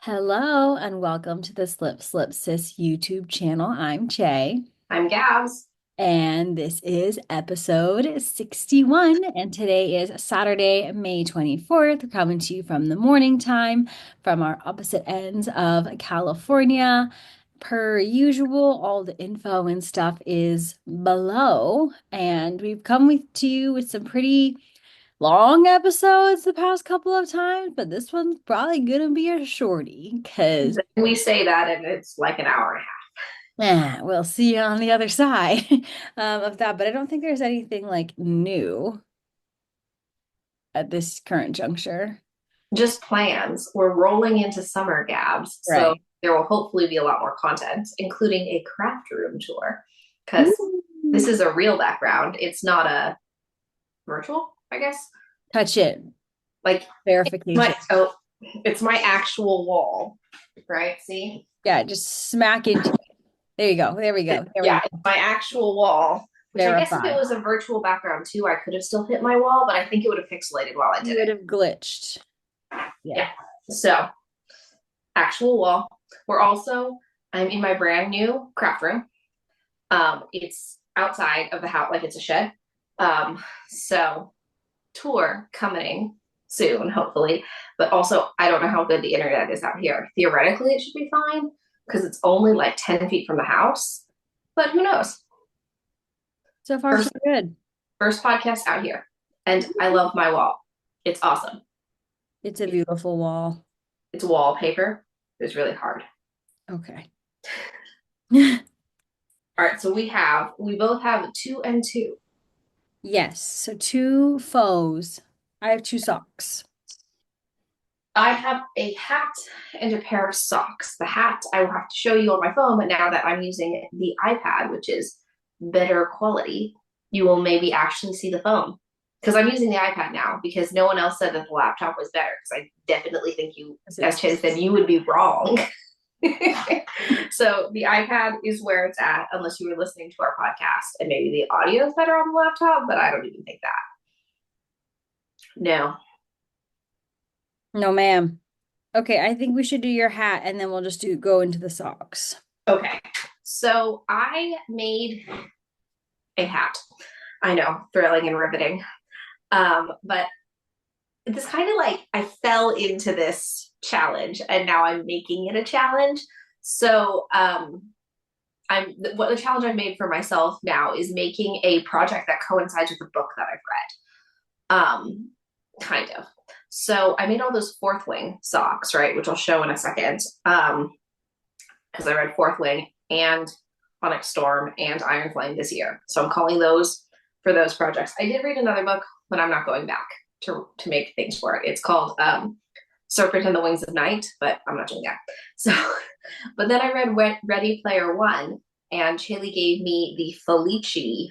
Hello and welcome to the Slip Sis YouTube channel. I'm Jay, I'm Gabs. and this is episode 61. And today is Saturday, May 24th. We're coming to you from the morning time from our opposite ends of California. Per usual, all the info and stuff is below, and we've come to you with some pretty long episodes the past couple of times, but this one's probably gonna be a shorty because We say that and it's like an hour and a half. we'll see you on the other side of that. But I don't think there's anything like new at this current juncture. Just plans. We're rolling into summer, Gabs. So Right. there will hopefully be a lot more content, including a craft room tour. Because this Ooh. is a real background. It's not a virtual, I guess. Touch it. Like Verification. it's my actual wall, right? See? Yeah, just smack into it. There you go. There we go. There we Yeah, go. it's my actual wall. Which I guess if it Verify. was a virtual background too, I could have still hit my wall, but I think it would have pixelated while I You did would it. have glitched. Yeah. Yeah. So actual wall. I'm in my brand new craft room. It's outside of the house, like it's a shed. So tour coming soon, hopefully. But also, I don't know how good the internet is out here. Theoretically, it should be fine because it's only like 10 feet from the house. But who knows? So far, so First, good. first podcast out here. And I love my wall. It's awesome. It's a beautiful wall. It's wallpaper. It's really hard. Okay. All right, so we both have two and two. Yes. So two foes. I have two socks. I have a hat and a pair of socks. The hat I will have to show you on my phone, but now that I'm using the iPad, which is better quality, you will maybe actually see the phone. Because I'm using the iPad now because no one else said that the laptop was better. Because I definitely think you, as Chen said, you would be wrong. So the iPad is where it's at, unless you were listening to our podcast and maybe the audio is better on the laptop, but I don't even think that. No. No, ma'am. Okay, I think we should do your hat and then we'll just go into the socks. Okay. So I made a hat. I know, thrilling and riveting. But this kind of like I fell into this challenge and now I'm making it a challenge. So I'm what the challenge I've made for myself now is making a project that coincides with the book that I've read. Kind of. So I made all those Fourth Wing socks, right, which I'll show in a second. Because I read Fourth Wing and Onyx Storm and Iron Flame this year. So I'm calling those for those projects. I did read another book, but I'm not going back to make things for it. It's called Serpent and the Wings of Night, but I'm not doing that. So, but then I read Ready Player One, and Shaylee gave me the Felici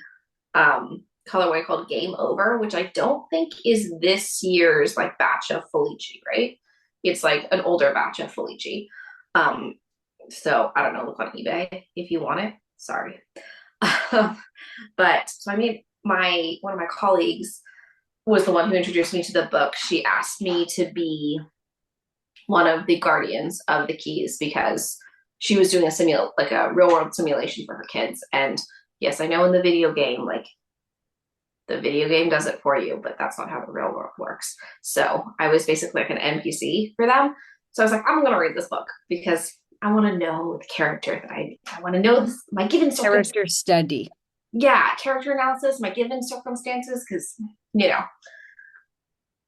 colorway called Game Over, which I don't think is this year's like batch of Felici, right? It's like an older batch of Felici. So I don't know, look on eBay if you want it. Sorry. But so I made one of my colleagues was the one who introduced me to the book. She asked me to be one of the guardians of the keys because she was doing a real world simulation for her kids. And yes, I know in the video game, like the video game does it for you, but that's not how the real world works. So I was basically like an NPC for them. So I was like, I'm going to read this book because I want to know the character that I want to know this, my given circumstances. Character study. Yeah, character analysis, my given circumstances, because,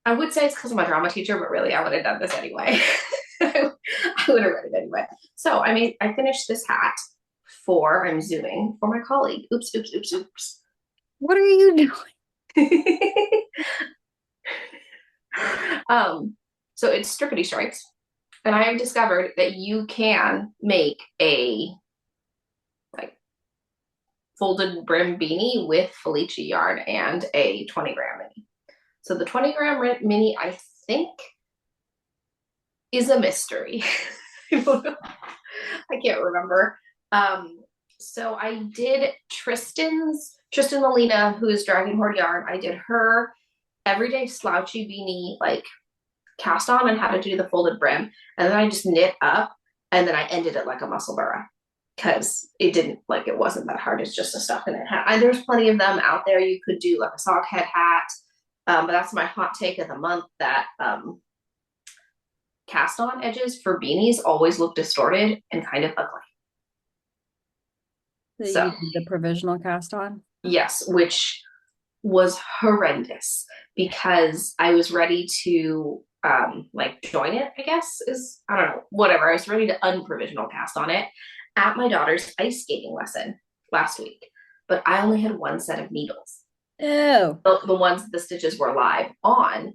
I would say it's because I'm a drama teacher, but really I would have done this anyway. I would have read it anyway. So I finished this hat I'm zooming for my colleague. Oops, oops, oops, oops. What are you doing? So it's strippity stripes. And I have discovered that you can make a like folded brim beanie with Felici yarn and a 20-gram mini. So the 20-gram mini, I think, is a mystery. I can't remember. So I did Tristan Molina, who is Dragon Horde Yarn. I did her everyday slouchy beanie, like cast on and how to do the folded brim. And then I just knit up and then I ended it like a muscle burra because it didn't like it wasn't that hard. It's just a stuff in it hat. And there's plenty of them out there. You could do like a sock head hat. But that's my hot take of the month that cast on edges for beanies always look distorted and kind of ugly. That So you did the provisional cast on. yes, which was horrendous because I was ready to like join it, I guess is I don't know, whatever. I was ready to unprovisional cast on it at my daughter's ice skating lesson last week, but I only had one set of needles. Oh, The ones the stitches were live on,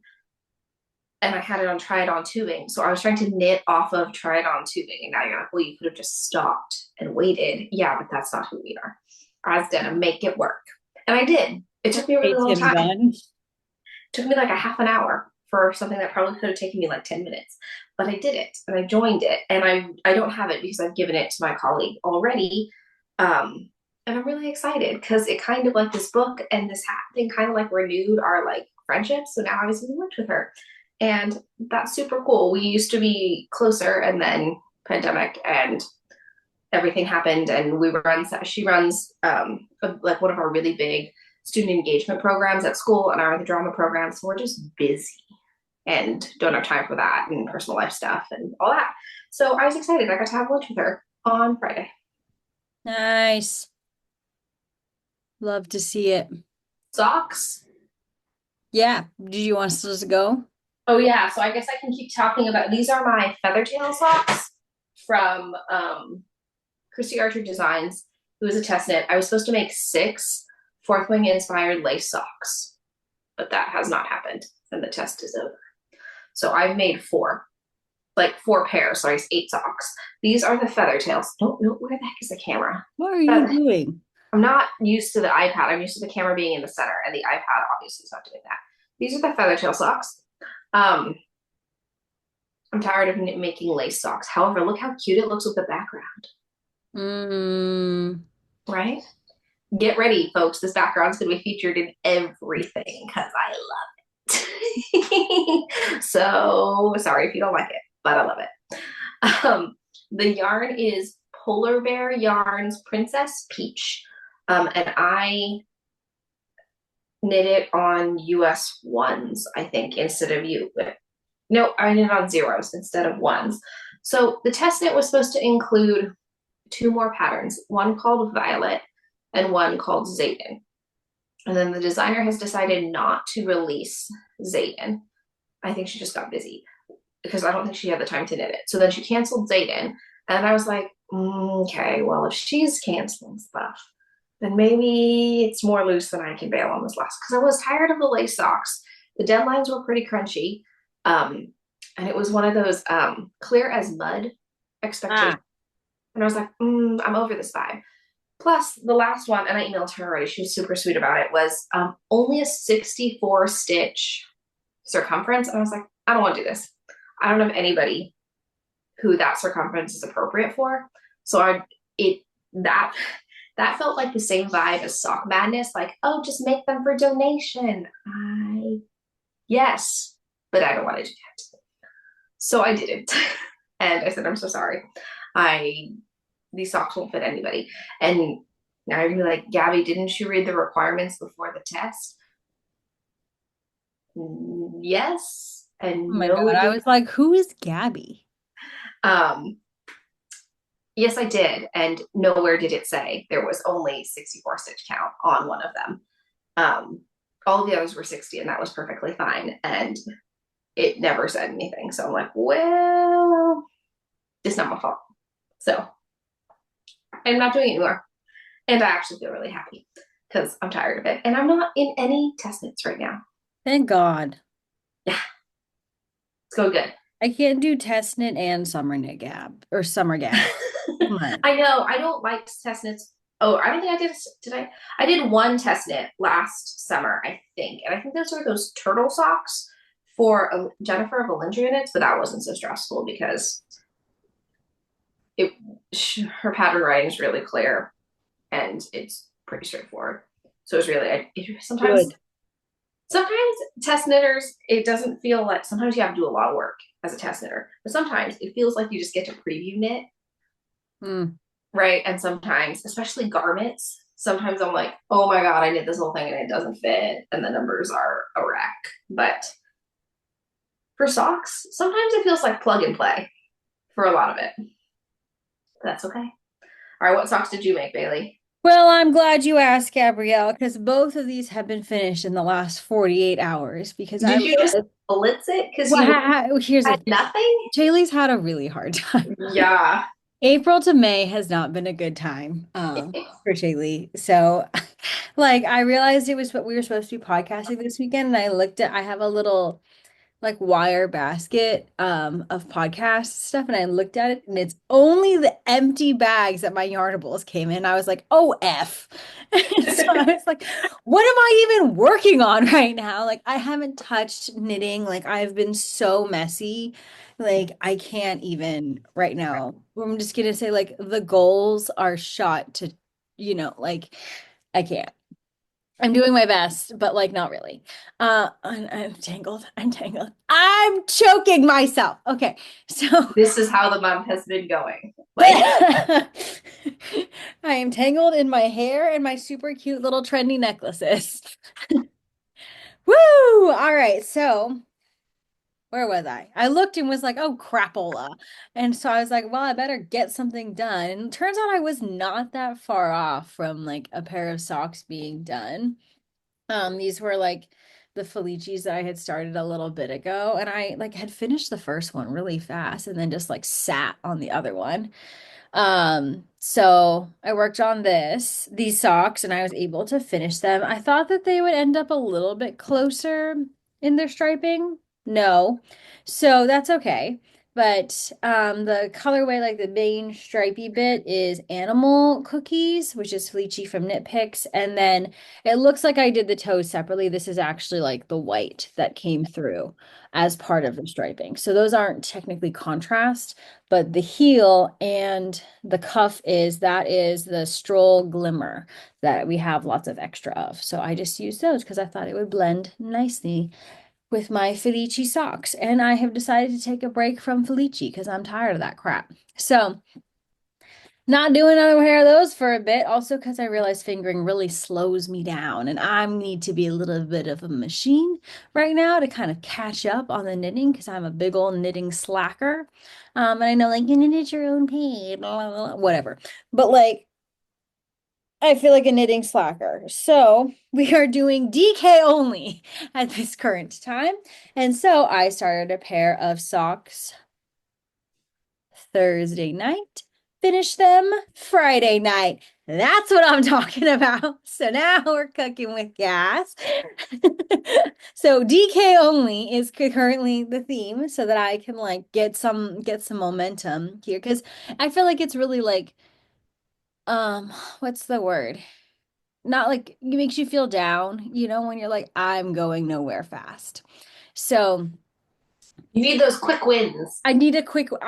and I had it on try it on tubing. So I was trying to knit off of try it on tubing, and now you're like, well, you could have just stopped and waited. Yeah, but that's not who we are. I was gonna make it work, and I did. It took me a really long ATM time. gun. It took me like a half an hour for something that probably could have taken me like 10 minutes, but I did it and I joined it, and I don't have it because I've given it to my colleague already. And I'm really excited because it kind of like this book and this hat thing kind of like renewed our like friendship. So now I was going to work with her, and that's super cool. We used to be closer, and then pandemic and everything happened, and she runs like one of our really big student engagement programs at school, and I run the drama program. So we're just busy and don't have time for that and personal life stuff and all that. So I was excited. I got to have lunch with her on Friday. Nice. Love to see it. Socks. Yeah. Did you want us to just go? Oh yeah, so I guess I can keep talking about these are my feather tail socks from Christy Archer Designs, who is a test knit. I was supposed to make 6 Fourth Wing inspired lace socks, but that has not happened and the test is over. So I've made 4, like 4 pairs, so I have 8 socks. These are the feather tails. Don't know where the heck is the camera. What are you doing? I'm not used to the iPad. I'm used to the camera being in the center, and the iPad obviously is not doing that. These are the feather tail socks. I'm tired of making lace socks. However, look how cute it looks with the background. Right? Get ready, folks. This background's going to be featured in everything because I love it. So sorry if you don't like it, but I love it. The yarn is Polar Bear Yarns Princess Peach. And I knit it on US ones, I think, instead of no, I knit on zeros instead of ones. So the test knit was supposed to include 2 more patterns, one called Violet and one called Zayden. And then the designer has decided not to release Zayden. I think she just got busy because I don't think she had the time to knit it. So then she canceled Zayden. And I was like, okay, well, if she's canceling stuff, then maybe it's more loose than I can bail on this last. Because I was tired of the lace socks. The deadlines were pretty crunchy. And it was one of those clear as mud expectations. And I was like, I'm over this vibe. Plus, the last one, and I emailed her already, she was super sweet about it, was only a 64 stitch circumference. And I was like, I don't want to do this. I don't have anybody who that circumference is appropriate for. So that felt like the same vibe as Sock Madness, like, oh, just make them for donation. Yes, but I don't want to do that. So I didn't. And I said, I'm so sorry. These socks won't fit anybody. And now you're gonna be like, Gabby, didn't you read the requirements before the test? Yes. And Oh my no, God. I was like, who is Gabby? Yes, I did. And nowhere did it say there was only 64 stitch count on one of them. All the others were 60, and that was perfectly fine. And it never said anything. So I'm like, well, it's not my fault. So I'm not doing it anymore. And I actually feel really happy because I'm tired of it. And I'm not in any test knits right now. Thank God. Yeah, it's going good. I can't do test knit and summer knit gab or summer gab. Come on. I know. I don't like test knits. Oh, I don't think I did I? I did one test knit last summer, I think. And I think those were those turtle socks for Jennifer of Alindria Knits, but that wasn't so stressful because her pattern writing is really clear and it's pretty straightforward. So it's really sometimes Sometimes test knitters, it doesn't feel like sometimes you have to do a lot of work as a test knitter, but sometimes it feels like you just get to preview knit, Mm. right? And sometimes, especially garments, sometimes I'm like, oh my God, I knit this whole thing and it doesn't fit, and the numbers are a wreck. But for socks, sometimes it feels like plug and play for a lot of it. That's okay. All right, what socks did you make, Bailey? Well, I'm glad you asked, Gabrielle, because both of these have been finished in the last 48 hours because I Did you just was, blitz it because well, you here's the had thing. nothing? Shaylee's had a really hard time. Yeah. April to May has not been a good time for Shaylee. So, like, I realized it was what we were supposed to be podcasting this weekend, and I have a little like wire basket of podcast stuff, and I looked at it and it's only the empty bags that my yarnables came in. I was like, oh F. So I was like, what am I even working on right now? Like I haven't touched knitting. Like I've been so messy. Like I can't even right now. I'm just gonna say like the goals are shot to, like I can't. I'm doing my best, but like not really. I'm tangled. I'm tangled. I'm choking myself. Okay. So This is how the month has been going. Like, I am tangled in my hair and my super cute little trendy necklaces. Woo! All right. So where was I? I looked and was like, oh, crapola. And so I was like, well, I better get something done. And it turns out I was not that far off from like a pair of socks being done. These were like the Felicis that I had started a little bit ago, and I like had finished the first one really fast and then just like sat on the other one. So I worked on these socks, and I was able to finish them. I thought that they would end up a little bit closer in their striping. No. So that's okay. But the colorway, like the main stripy bit, is animal cookies, which is Felici from Knit Picks. And then it looks like I did the toes separately. This is actually like the white that came through as part of the striping. So those aren't technically contrast, but the heel and the cuff that is the stroll glimmer that we have lots of extra of. So I just used those because I thought it would blend nicely with my Felici socks. And I have decided to take a break from Felici because I'm tired of that crap. So not doing another pair of those for a bit, also because I realize fingering really slows me down, and I need to be a little bit of a machine right now to kind of catch up on the knitting because I'm a big old knitting slacker. And I know like you knit at your own pace, blah, blah, blah, whatever. But like I feel like a knitting slacker. So we are doing DK only at this current time. And so I started a pair of socks Thursday night, finish them Friday night. That's what I'm talking about. So now we're cooking with gas. So DK only is currently the theme so that I can like get some momentum here because I feel like it's really like what's the word? Not like it makes you feel down, when you're like I'm going nowhere fast. So you need those quick wins. I need a quick do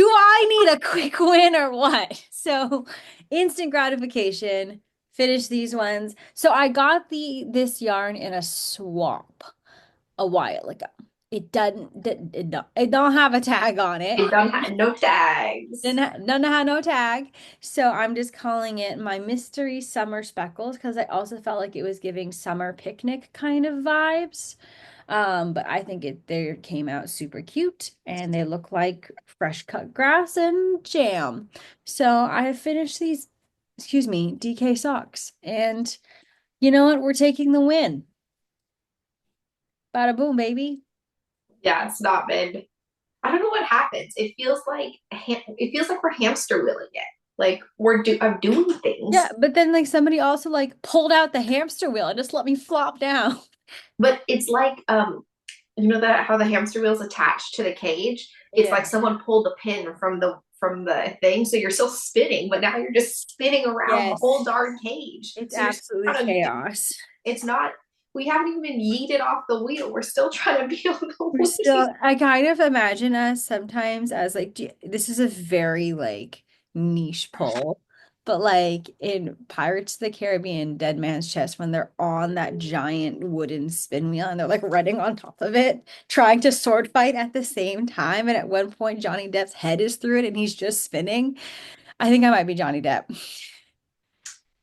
I need a quick win or what? So instant gratification, finish these ones. So I got this yarn in a swap a while ago. It don't have a tag on it. It don't have no tags. Doesn't have no tag. So I'm just calling it my mystery summer speckles because I also felt like it was giving summer picnic kind of vibes. But I think they came out super cute and they look like fresh cut grass and jam. So I have finished these, excuse me, DK socks. And you know what? We're taking the win. Bada boom, baby. Yeah, it's not been. I don't know what happens. It feels like we're hamster wheeling it. Like I'm doing Yeah, things, but then like somebody also like pulled out the hamster wheel and just let me flop down. but it's like you know that how the hamster wheel's attached to the cage. It's Yeah. like someone pulled the pin from the thing, so you're still spinning, but now you're just spinning around the whole Yes. darn cage. It's So you're still absolutely trying to. chaos. It's not. We haven't even been yeeted off the wheel. We're still trying to be on the We're wheel. still, I kind of imagine us sometimes as like, this is a very like niche pull, But like in Pirates of the Caribbean, Dead Man's Chest, when they're on that giant wooden spin wheel and they're like running on top of it, trying to sword fight at the same time. And at one point, Johnny Depp's head is through it and he's just spinning. I think I might be Johnny Depp.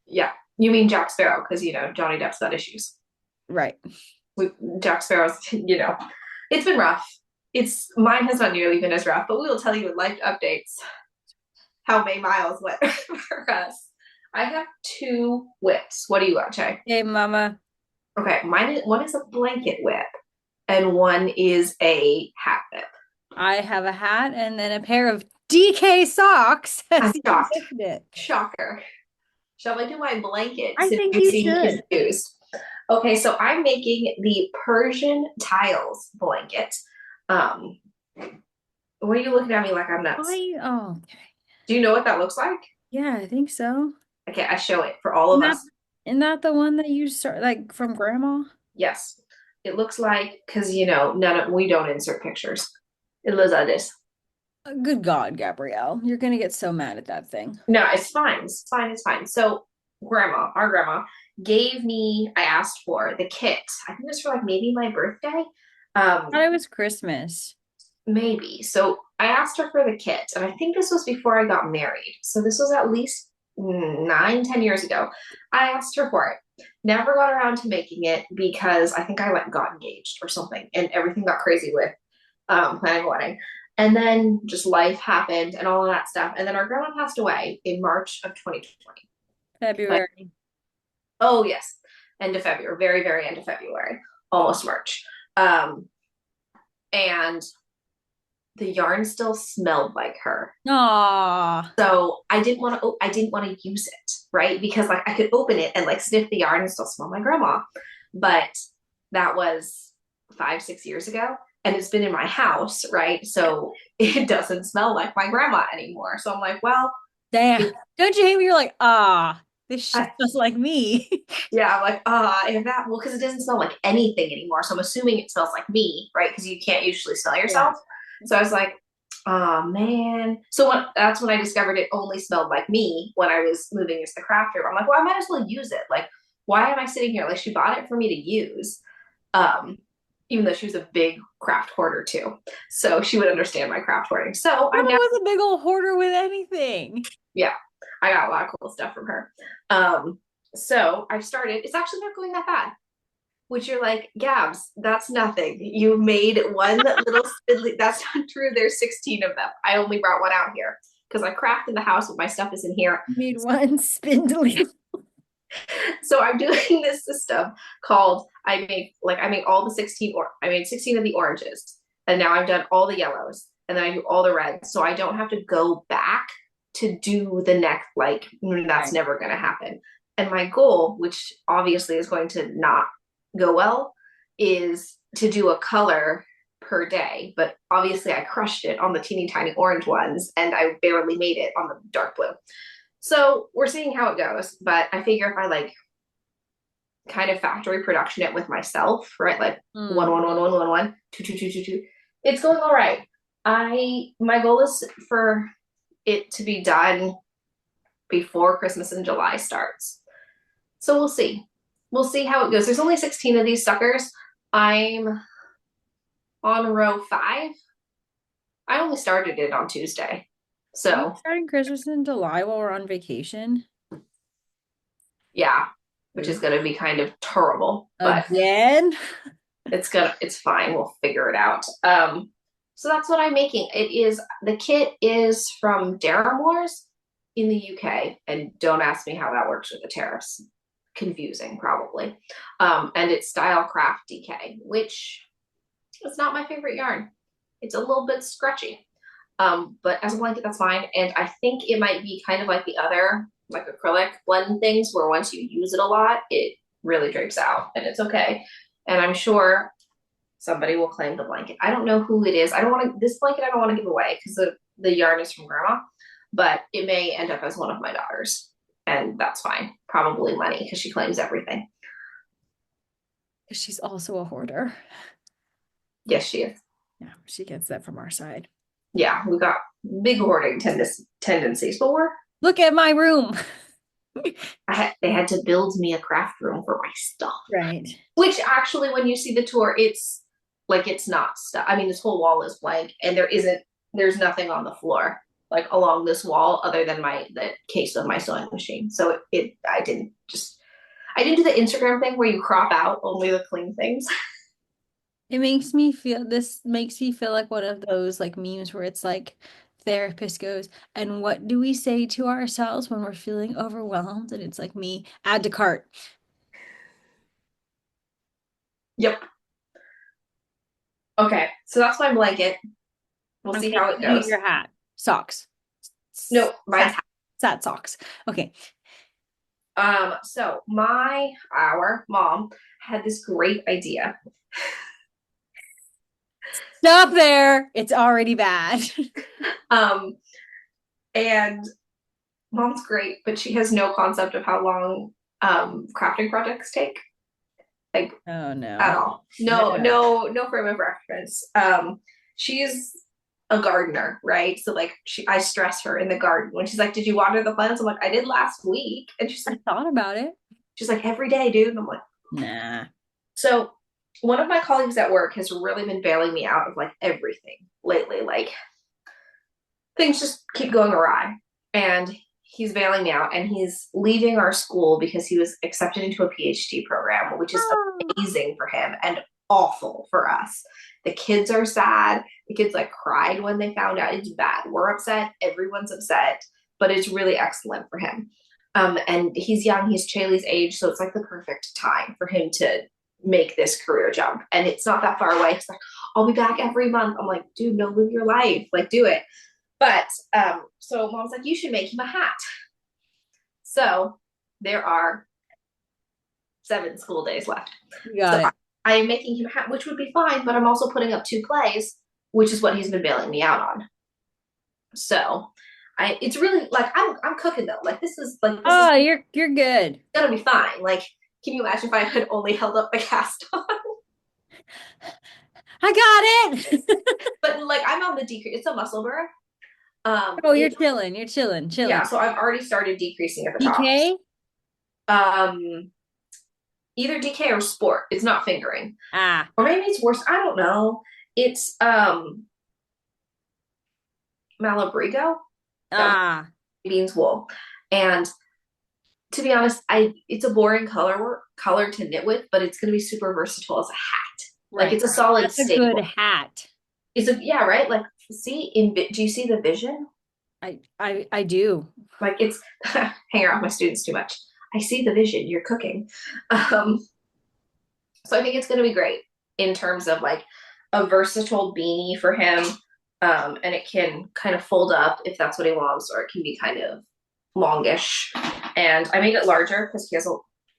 Yeah. You mean Jack Sparrow, because, Johnny Depp's got issues. Right. Jack Sparrow's, it's been rough. Mine has not nearly been as rough, but we will tell you in life updates how May Miles went for us. I have 2 whips. What do you got, Jay? Hey, mama. Okay, one is a blanket whip, and one is a hat whip. I have a hat and then a pair of DK socks. I'm As you shocked. mentioned it. Shocker. Shall I do my blanket I think you sitting should. confused? Okay, so I'm making the Persian tiles blanket. What are you looking at me like I'm nuts? Okay. Do you know what that looks like? Yeah, I think so. Okay, I show it for all of Isn't that, us. isn't that the one that you start like from grandma? Yes. It looks like, because we don't insert pictures. It looks like this. Good God, Gabrielle. You're gonna get so mad at that thing. No, it's fine. It's fine. It's fine. So our grandma gave me, I asked for the kit. I think it was for like maybe my birthday. I thought it was Christmas. Maybe. So I asked her for the kit, and I think this was before I got married. So this was at least 9, 10 years ago. I asked her for it. Never got around to making it because I think I got engaged or something, and everything got crazy with planning a wedding. And then just life happened and all of that stuff. And then our grandma passed away in March of 2020. February. Oh, yes. End of February, very, very end of February, almost March. And the yarn still smelled like her. Aw. So I didn't want to use it, right? Because like I could open it and like sniff the yarn and still smell my grandma. But that was 5, 6 years ago. And it's been in my house, right? So it doesn't smell like my grandma anymore. So I'm like, well, Damn. Don't you hate when you're like, this shit I, smells like me? yeah, I'm like, and that, well, because it doesn't smell like anything anymore. So I'm assuming it smells like me, right? Because you can't usually smell Yeah. yourself. So I was like, oh man. That's when I discovered it only smelled like me when I was moving into the craft room. I'm like, well, I might as well use it. Like, why am I sitting here? Like, she bought it for me to use. Even though she was a big craft hoarder too. So she would understand my craft hoarding. So I I'm now, was a big old hoarder with anything. yeah, I got a lot of cool stuff from her. So I've started, it's actually not going that bad. Which you're like, Gabs, that's nothing. You made one little spindly. That's not true. There's 16 of them. I only brought one out here because I craft in the house, but my stuff is in here. Made one spindly. So I'm doing this system called I made all the 16 or I made 16 of the oranges, and now I've done all the yellows, and then I do all the reds. So I don't have to go back to do the next, like that's Right. never gonna happen. And my goal, which obviously is going to not go well, is to do a color per day. But obviously I crushed it on the teeny tiny orange ones and I barely made it on the dark blue. So we're seeing how it goes. But I figure if I like kind of factory production it with myself, right? Like one, one, one, one, one, one, two, two, two, two, two. It's going all right. My goal is for it to be done before Christmas in July starts. So we'll see. We'll see how it goes. There's only 16 of these suckers. I'm on row 5. I only started it on Tuesday. Are you So starting Christmas in July while we're on vacation? yeah, which is gonna be kind of terrible, but Again? it's fine. We'll figure it out. So that's what I'm making. The kit is from Daramore's in the UK, and don't ask me how that works with the tariffs. Confusing, probably. And it's Style Craft DK, which is not my favorite yarn. It's a little bit scratchy. But as a blanket, that's fine. And I think it might be kind of like the other, like acrylic blend things, where once you use it a lot, it really drapes out, and it's okay. And I'm sure somebody will claim the blanket. I don't know who it is. This blanket I don't want to give away because the yarn is from grandma, but it may end up as one of my daughters. And that's fine. Probably money because she claims everything. She's also a hoarder. Yes, she is. Yeah, she gets that from our side. Yeah, we got big hoarding tendencies, but Look at my room. They had to build me a craft room for my stuff. Right. Which actually, when you see the tour, it's like it's not stuff. I mean, this whole wall is blank, and there's nothing on the floor like along this wall other than the case of my sewing machine. So I didn't do the Instagram thing where you crop out only the clean things. This makes me feel like one of those like memes where it's like therapist goes, and what do we say to ourselves when we're feeling overwhelmed? And it's like me, add to cart. Yep. Okay, so that's my blanket. We'll see Okay, how it you do goes. your hat. Socks. No, mine's Sat socks. Okay. so our mom had this great idea. Stop there. It's already bad. Um, and mom's great, but she has no concept of how long crafting projects take. Like Oh at no. all. No, No. no frame of reference. She's a gardener, right? So like I stress her in the garden when she's like, "Did you water the plants?" I'm like, "I did last week," and I thought about it. she's like, "Every day, dude." And I'm like, Nah. so one of my colleagues at work has really been bailing me out of like everything lately. Like things just keep going awry. And he's bailing me out and he's leaving our school because he was accepted into a PhD program, which is Oh. amazing for him and awful for us. The kids are sad. The kids like cried when they found out. It's bad. We're upset. Everyone's upset, but it's really excellent for him. And he's young. He's Shaylee's age, so it's like the perfect time for him to make this career jump. And it's not that far away. He's like, "I'll be back every month." I'm like, "Dude, no, live your life. Like, do it." But so mom's like, "You should make him a hat." So there are 7 school days left. You got So it. I am making him a hat, which would be fine, but I'm also putting up 2 plays, which is what he's been bailing me out on. So it's really like I'm cooking though. Like this is Oh, you're good. gonna be fine. Like, can you imagine if I had only held up the cast on? I got it. But like I'm on the decrease. It's a muscle burr. Oh, you're It chilling. You're chilling, Yeah, chilling. so I've already started decreasing at the top. DK? Um, Either DK or sport. It's not fingering. Ah, Or maybe it's worse. I don't know. It's Malabrigo. That was ah. beans wool. And to be honest, I it's a boring color to knit with, but it's gonna be super versatile as a hat. Like Right. it's a solid That's a good staple. hat. It's a yeah, right? Like see do you see the vision? I do. Like it's hang around with my students too much. I see the vision. You're cooking. Um, so I think it's gonna be great in terms of like a versatile beanie for him. And it can kind of fold up if that's what he wants, or it can be kind of longish. And I made it larger because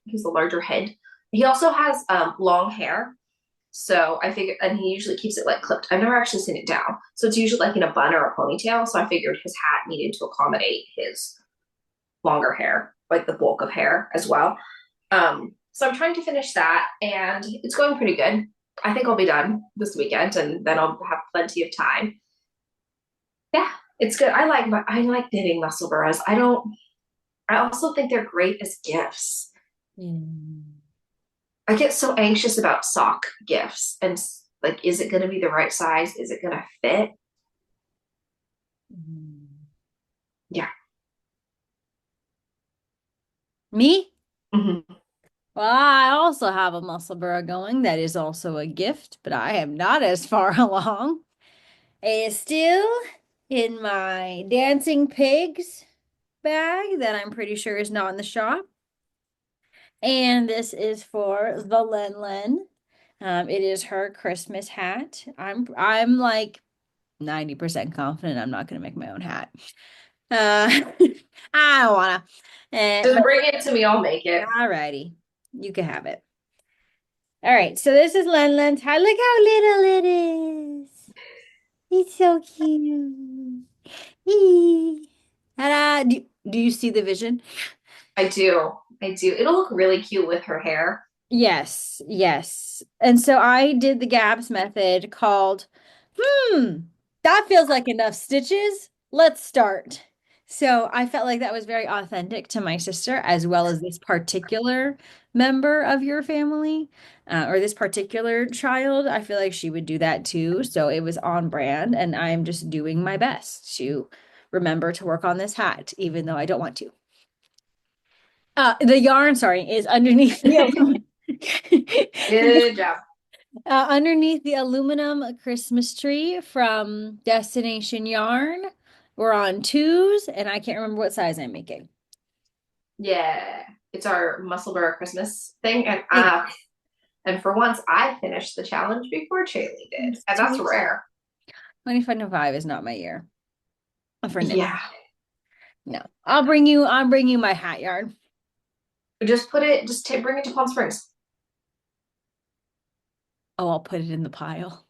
he's a larger head. He also has long hair, so I figured, and he usually keeps it like clipped. I've never actually seen it down, so it's usually like in a bun or a ponytail. So I figured his hat needed to accommodate his longer hair, like the bulk of hair as well. So I'm trying to finish that, and it's going pretty good. I think I'll be done this weekend, and then I'll have plenty of time. Yeah, it's good. I like knitting muscle burras. I don't. I also think they're great as gifts. Mm. I get so anxious about sock gifts and like, is it going to be the right size? Is it going to fit? Mm. Yeah. Me? Mm-hmm. Well, I also have a muscle burr going that is also a gift, but I am not as far along. It is still in my dancing pigs bag that I'm pretty sure is not in the shop. And this is for the Len Len. It is her Christmas hat. I'm like 90% confident I'm not gonna make my own hat. Uh I don't wanna. Just But bring it to me. I'll make it. alrighty. You can have it. All right, so this is Len Len's hat. Look how little it is. He's so cute. Eee. Ta-da. Do you see the vision? I do. I do. It'll look really cute with her hair. Yes, yes. And so I did the gaps method called, that feels like enough stitches. Let's start. So I felt like that was very authentic to my sister, as well as this particular member of your family, or this particular child. I feel like she would do that too. So it was on brand, and I'm just doing my best to remember to work on this hat, even though I don't want to. The yarn, sorry, is underneath the Good job. underneath the aluminum Christmas tree from Destination Yarn. We're on twos, and I can't remember what size I'm making. Yeah. It's our Musselburgh Christmas thing. Like, And for once I finished the challenge before Shaylee did. And that's 20 rare. 25 is not my year for knitting. Yeah. No, I'll bring you my hat yarn. Bring it to Palm Springs. Oh, I'll put it in the pile.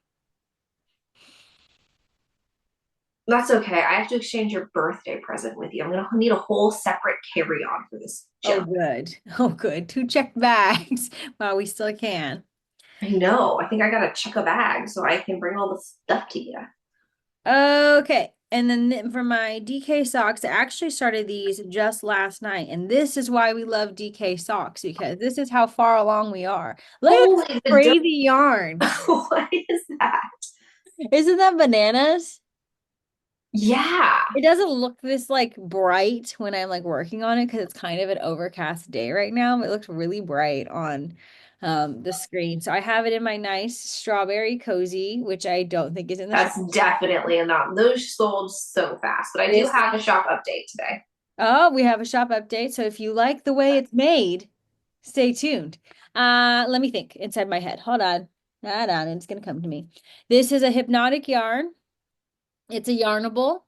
That's okay. I have to exchange your birthday present with you. I'm gonna need a whole separate carry-on for this Oh, jump. good. Oh, good. Two checked bags while we still can. I know. I think I gotta check a bag so I can bring all the stuff to you. Okay. And then for my DK socks, I actually started these just last night. And this is why we love DK socks, because this is how far along we are. Look at this Holy the crazy yarn. what is that? Isn't that bananas? Yeah. It doesn't look this like bright when I'm like working on it because it's kind of an overcast day right now, but it looks really bright on the screen. So I have it in my nice strawberry cozy, which I don't think is in the shop. That's definitely a not. Those sold so fast, but I do This have a shop update today. Oh, we have a shop update. So if you like the way it's made, stay tuned. Let me think inside my head. Hold on. Hold on, it's gonna come to me. This is a hypnotic yarn. It's a yarnable.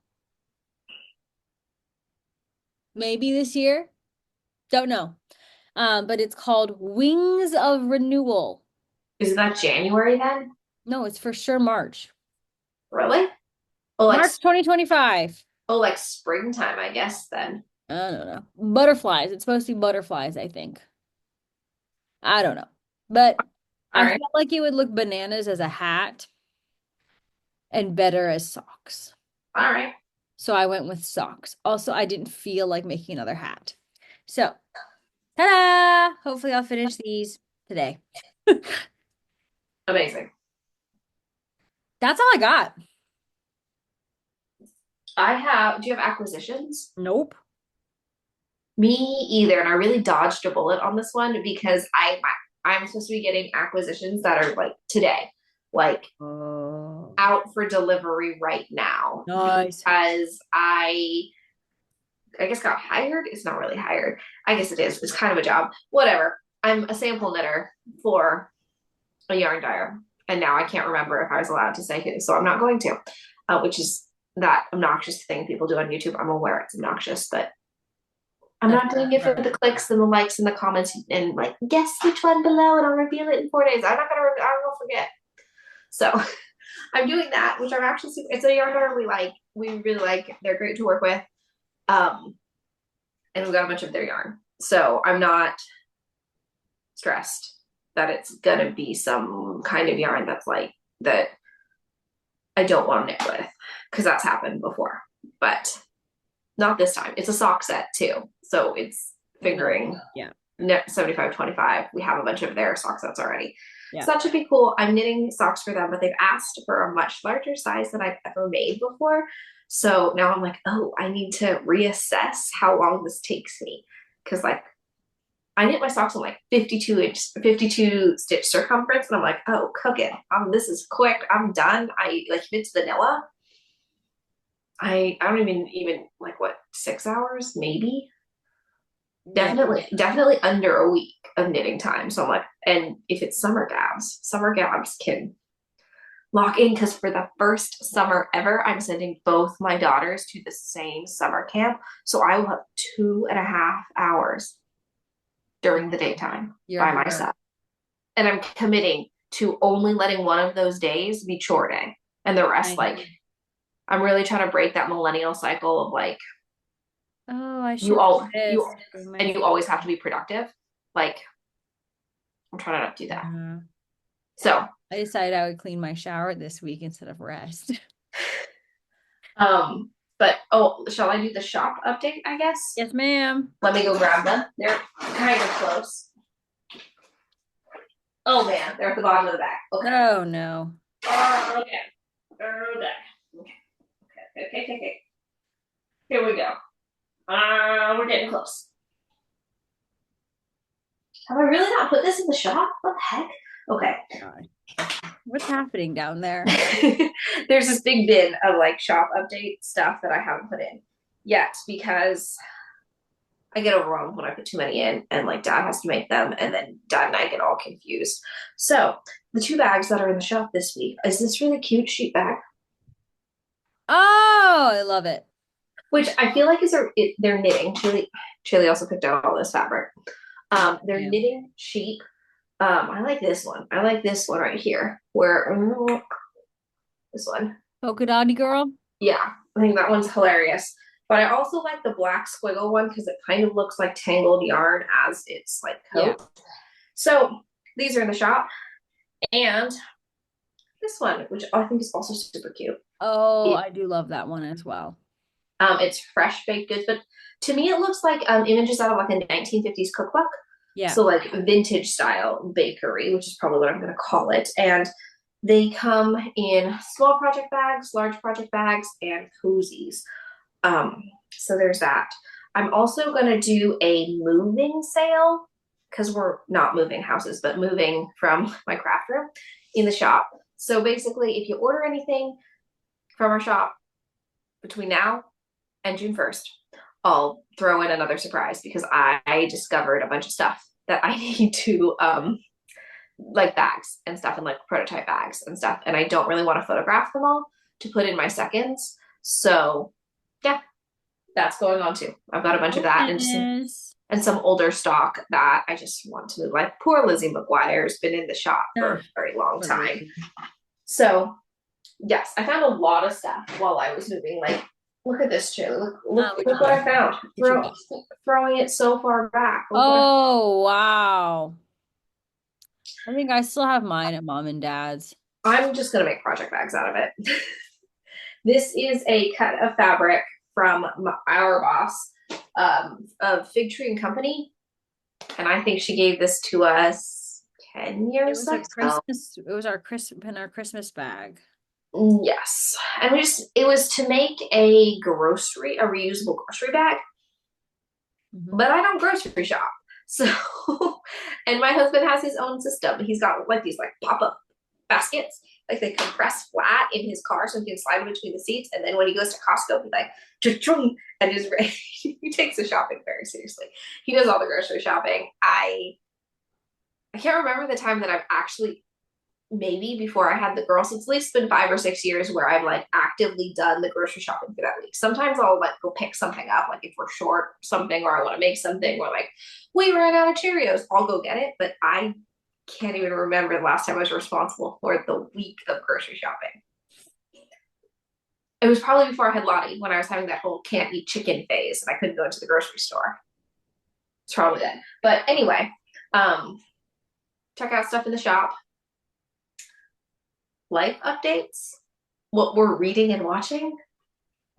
Maybe this year. Don't know. But it's called Wings of Renewal. Isn't that January then? No, it's for sure March. Really? Oh, March 2025. like springtime, I guess then. I don't know. Butterflies. It's supposed to be butterflies, I think. I don't know. But All I right. felt like it would look bananas as a hat and better as socks. All right. So I went with socks. Also, I didn't feel like making another hat. So, ta-da! Hopefully I'll finish these today. Amazing. That's all I got. Do you have acquisitions? Nope. Me either. And I really dodged a bullet on this one because I'm supposed to be getting acquisitions that are like today, like Oh, out for delivery right now nice. because I guess got hired. It's not really hired. I guess it is. It's kind of a job. Whatever. I'm a sample knitter for a yarn dyer. And now I can't remember if I was allowed to say who, so I'm not going to, which is that obnoxious thing people do on YouTube. I'm aware it's obnoxious, but I'm That's not doing it for right. the clicks and the likes and the comments and like guess which one below and I'll reveal it in 4 days. I'm gonna forget. So I'm doing that, which I'm actually it's a yarn dyer we like. We really like. They're great to work with. Um, and we got a bunch of their yarn. So I'm not stressed that it's gonna be some kind of yarn that's like that I don't want to knit with because that's happened before. But not this time. It's a sock set too. So it's fingering Yeah. 75-25. We have a bunch of their sock sets already. Yeah. So that should be cool. I'm knitting socks for them, but they've asked for a much larger size than I've ever made before. So now I'm like, oh, I need to reassess how long this takes me. Because like I knit my socks on like 52 stitch circumference, and I'm like, oh, cook it. This is quick. I'm done. I like knit to vanilla. I don't even like what 6 hours maybe. Yeah. Definitely under a week of knitting time. So I'm like, and if it's summer gabs can lock in because for the first summer ever, I'm sending both my daughters to the same summer camp. So I will have 2.5 hours during the daytime You're by hurt. myself. And I'm committing to only letting one of those days be chore day. And the rest, like, I'm really trying to break that millennial cycle of like, Oh, I you should all, this. you, and you always have to be productive. Like, I'm trying to not do that. Yeah. So, I decided I would clean my shower this week instead of rest. um, But oh, shall I do the shop update, I guess? Yes, ma'am. Let me go grab them. They're kind of close. Oh man, they're at the bottom of the bag. Okay. Oh no. Okay. Okay. Okay. Here we go. We're getting close. Have I really not put this in the shop? What the heck? Okay. God. What's happening down there? There's this big bin of like shop update stuff that I haven't put in yet because I get overwhelmed when I put too many in and like dad has to make them and then dad and I get all confused. So the two bags that are in the shop this week is this really cute sheet bag, Oh, I love it. which I feel like they're knitting. Shaylee also picked out all this fabric. They're Yeah. knitting sheep. I like this one. I like this one right here. Where this one. Polka dotty girl. Yeah, I think that one's hilarious. But I also like the black squiggle one because it kind of looks like tangled yarn as its like Yeah. coat. So these are in the shop. And this one, which I think is also super cute. Oh, I do love that one as well. It's fresh baked goods, but to me it looks like images out of like a 1950s cookbook. Yeah. So like vintage style bakery, which is probably what I'm going to call it. And they come in small project bags, large project bags, and cozies. So there's that. I'm also going to do a moving sale because we're not moving houses, but moving from my craft room in the shop. So basically, if you order anything from our shop between now and June 1st, I'll throw in another surprise because I discovered a bunch of stuff that I need to like bags and stuff and like prototype bags and stuff. And I don't really want to photograph them all to put in my seconds. So yeah, that's going on too. I've got a bunch of that and some older stock that I just want to move. Like poor Lizzie McGuire's been in the shop for a very long time. So yes, I found a lot of stuff while I was moving. Like, look at this, Shaylee. Look what I found. Throwing it so far back. Oh, wow. I think I still have mine at mom and dad's. I'm just going to make project bags out of it. This is a cut of fabric from our boss, of Fig Tree and Company. And I think she gave this to us 10 years ago. It was our Christmas bag. Yes. And it was to make a reusable grocery bag. But I don't grocery shop. So, and my husband has his own system. He's got like these like pop-up baskets, like they compress flat in his car so he can slide between the seats. And then when he goes to Costco, he's like, and is ready. He takes the shopping very seriously. He does all the grocery shopping. I can't remember the time that I've actually, maybe before I had the girls, it's at least been 5 or 6 years where I've like actively done the grocery shopping for that week. Sometimes I'll like go pick something up, like if we're short something or I want to make something, or like we ran out of Cheerios, I'll go get it. But I can't even remember the last time I was responsible for the week of grocery shopping. It was probably before I had Lottie, when I was having that whole can't eat chicken phase and I couldn't go into the grocery store. It's probably then. But anyway, check out stuff in the shop. Life updates, what we're reading and watching.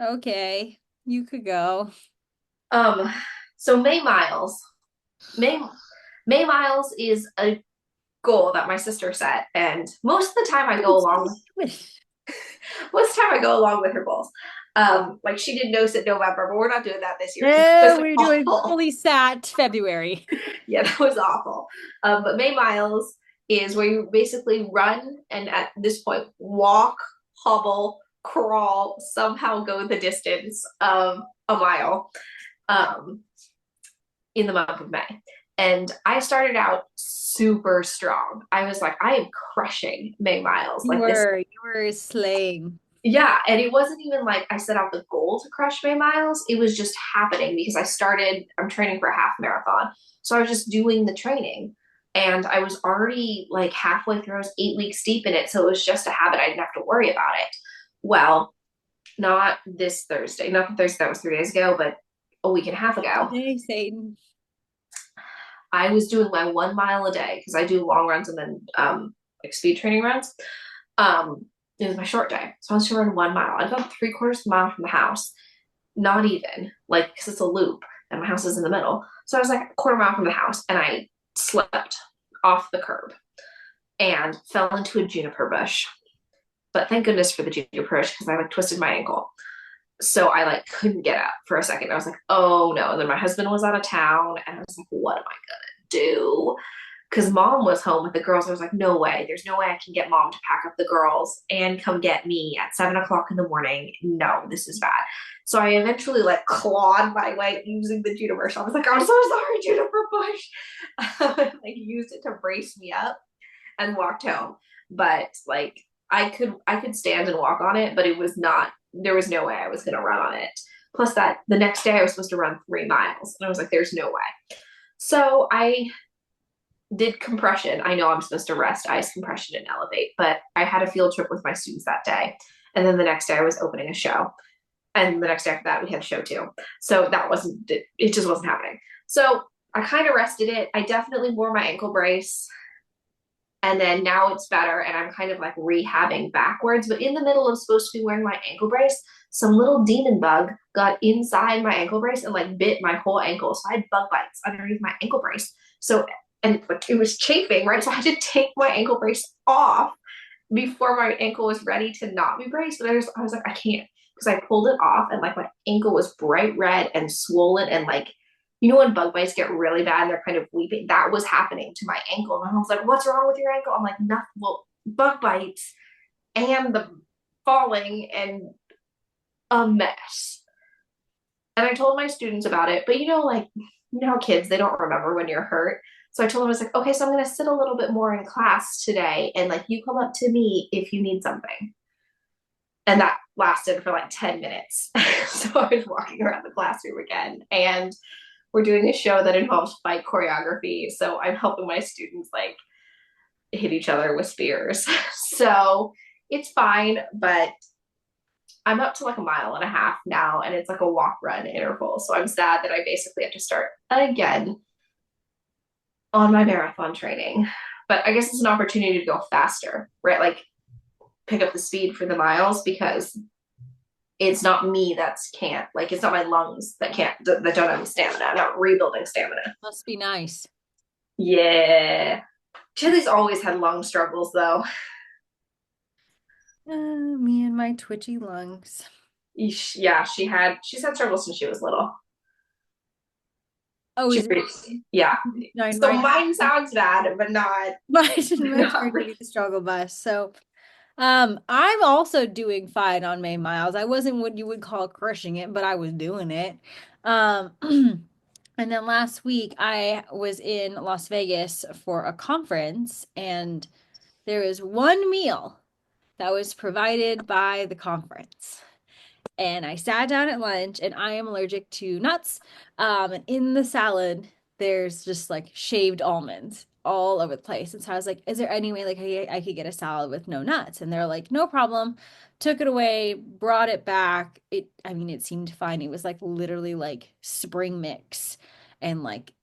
Okay, you could go. So May Miles is a goal that my sister set, and most of the time I go along with her goals. Like she did no-sit November, but we're not doing that this year. No, we're doing fully sat February. Yeah, that was awful. But May Miles is where you basically run and at this point walk, hobble, crawl, somehow go the distance of a mile in the month of May. And I started out super strong. I was like, I am crushing May Miles. You were slaying. Yeah, and it wasn't even like I set out the goal to crush May Miles. It was just happening because I'm training for a half marathon. So I was just doing the training. And I was already like halfway through, I was 8 weeks deep in it. So it was just a habit. I didn't have to worry about it. Well, not this Thursday, not the Thursday that was 3 days ago, but a week and a half ago. Hey, Satan. I was doing my 1 mile a day because I do long runs and then like speed training runs. It was my short day. So I was to run 1 mile. I got 3/4 of a mile from the house. not even, like, because it's a loop and my house is in the middle. So I was like a quarter mile from the house and I slipped off the curb and fell into a juniper bush. But thank goodness for the juniper bush because I like twisted my ankle. So I like couldn't get up for a second. I was like, oh no. And then my husband was out of town and I was like, what am I gonna do? Because mom was home with the girls. I was like, no way. There's no way I can get mom to pack up the girls and come get me at 7 o'clock in the morning. No, this is bad. So I eventually like clawed my way using the juniper bush. I was like, I'm so sorry, juniper bush. Like used it to brace me up and walked home. But like I could stand and walk on it, but it was not, there was no way I was gonna run on it. Plus that the next day I was supposed to run 3 miles. And I was like, there's no way. So I did compression. I know I'm supposed to rest, ice compression, and elevate, but I had a field trip with my students that day. And then the next day I was opening a show. And the next day after that, we had a show too. So that wasn't, it just wasn't happening. So I kind of rested it. I definitely wore my ankle brace. And then now it's better. And I'm kind of like rehabbing backwards. But in the middle of supposed to be wearing my ankle brace, some little demon bug got inside my ankle brace and like bit my whole ankle. So I had bug bites underneath my ankle brace. So, and it was chafing, right? So I had to take my ankle brace off before my ankle was ready to not be braced. But I was like, I can't, because I pulled it off and like my ankle was bright red and swollen and like, you know, when bug bites get really bad and they're kind of weeping, that was happening to my ankle. And I was like, what's wrong with your ankle? I'm like, nothing. Well, bug bites and the falling and a mess. And I told my students about it, but you know, like, you know, kids, they don't remember when you're hurt. So I told them, I was like, okay, so I'm going to sit a little bit more in class today. And like, you come up to me if you need something. And that lasted for like 10 minutes. So I was walking around the classroom again. And we're doing a show that involves fight choreography. So I'm helping my students like hit each other with spears. So it's fine, but I'm up to like a mile and a half now, and it's like a walk run interval. So I'm sad that I basically have to start again on my marathon training. But I guess it's an opportunity to go faster, right? Like pick up the speed for the miles because it's not me that's can't, like it's not my lungs that can't, that don't have stamina. I'm not rebuilding stamina. Must be nice. Yeah. Chili's always had lung struggles though. Me and my twitchy lungs. Yeah, she's had struggles since she was little. Oh, She is it pretty, yeah. mine So right? mine sounds bad, but not Mine's not going to be really. the struggle bus. So, I'm also doing fine on May miles. I wasn't what you would call crushing it, but I was doing it. Um, and then last week I was in Las Vegas for a conference, and there is one meal that was provided by the conference. And I sat down at lunch, and I am allergic to nuts. And in the salad, there's just like shaved almonds all over the place. And so I was like, is there any way like I could get a salad with no nuts? And they're like, no problem. Took it away, brought it back. I mean, it seemed fine. It was like literally like spring mix and like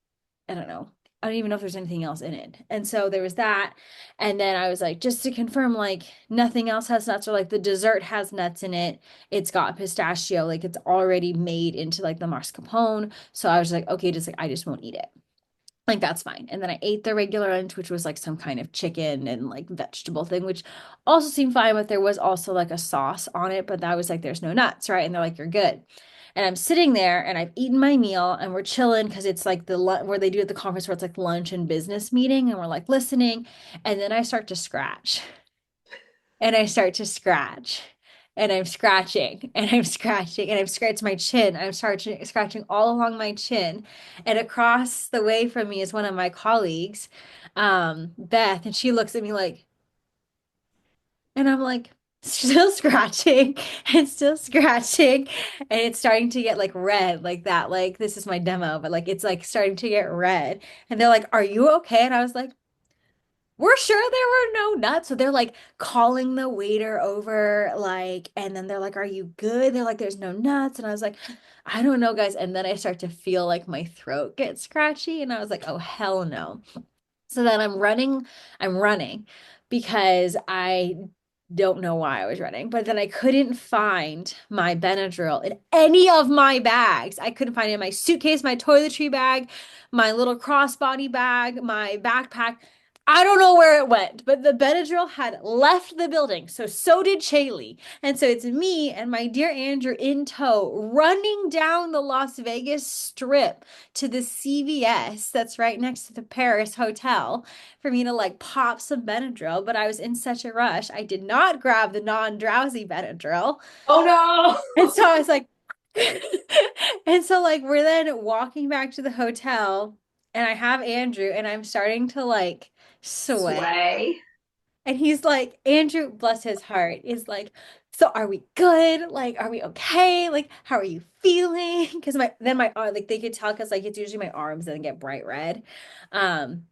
I don't know. I don't even know if there's anything else in it. And so there was that. And then I was like, just to confirm, like nothing else has nuts or like the dessert has nuts in it. It's got pistachio, like it's already made into like the mascarpone. So I was like, okay, just like I just won't eat it. Like that's fine. And then I ate the regular lunch, which was like some kind of chicken and like vegetable thing, which also seemed fine, but there was also like a sauce on it. But that was like, there's no nuts, right? And they're like, you're good. And I'm sitting there and I've eaten my meal and we're chilling because it's like where they do at the conference where it's like lunch and business meeting and we're like listening. And then I start to scratch and I start to scratch and I'm scratching and I'm scratching and I'm scratching my chin. I'm scratching all along my chin. And across the way from me is one of my colleagues, Beth, and she looks at me like, and I'm like, still scratching and still scratching. And it's starting to get like red, like that. Like, this is my demo, but like, it's like starting to get red. And they're like, are you okay? And I was like, we're sure there were no nuts. So they're like calling the waiter over, like, and then they're like, are you good? They're like, there's no nuts. And I was like, I don't know, guys. And then I start to feel like my throat gets scratchy. And I was like, oh, hell no. So then I'm running because I Don't know why I was running, but then I couldn't find my Benadryl in any of my bags. I couldn't find it in my suitcase, my toiletry bag, my little crossbody bag, my backpack. I don't know where it went, but the Benadryl had left the building. So did Shaylee. And so it's me and my dear Andrew in tow running down the Las Vegas Strip to the CVS that's right next to the Paris Hotel for me to like pop some Benadryl, but I was in such a rush. I did not grab the non-drowsy Benadryl. Oh no. And so I was like, and so like we're then walking back to the hotel and I have Andrew and I'm starting to like sweat. Sway. And he's like, Andrew, bless his heart, is like, so are we good? Like, are we okay? Like, how are you feeling? Because my arm, like they could tell because like it's usually my arms that get bright red. Um,